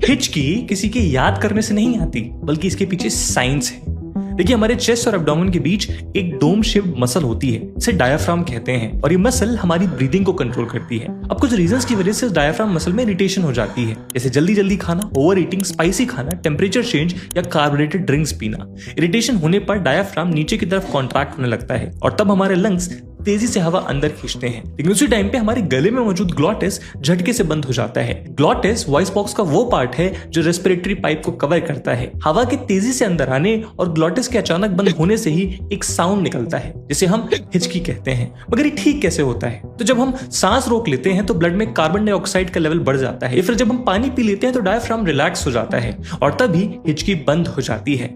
हिचकी किसी के याद करने से नहीं आती, बल्कि इसके पीछे साइंस है। देखिए, हमारे चेस्ट और एब्डोमेन के बीच एक डोम शेप्ड मसल होती है, इसे डायाफ्राम कहते हैं, और ये मसल हमारी ब्रीदिंग को कंट्रोल करती है। अब कुछ रीजंस की वजह से इस डायाफ्राम मसल में इरिटेशन हो जाती है, जैसे जल्दी जल्दी खाना, ओवर ईटिंग, स्पाइसी खाना, टेम्परेचर चेंज या कार्बोरेटेड ड्रिंक्स पीना। इरिटेशन होने पर डायाफ्राम नीचे की तरफ कॉन्ट्रैक्ट होने लगता है और तब हमारे लंग्स तेजी से हवा अंदर खींचते हैं, लेकिन उसी टाइम पे हमारे गले में मौजूद ग्लॉटिस झटके से बंद हो जाता है। ग्लॉटिस वॉइस बॉक्स का वो पार्ट है जो रेस्पिरेटरी पाइप को कवर करता है। हवा के तेजी से अंदर आने और ग्लॉटिस के अचानक बंद होने से ही एक साउंड निकलता है, जिसे हम हिचकी कहते हैं। मगर ये ठीक कैसे होता है? तो जब हम सांस रोक लेते हैं तो ब्लड में कार्बन डाइऑक्साइड का लेवल बढ़ जाता है, फिर जब हम पानी पी लेते हैं तो डायफ्राम रिलैक्स हो जाता है और तभी हिचकी बंद हो जाती है।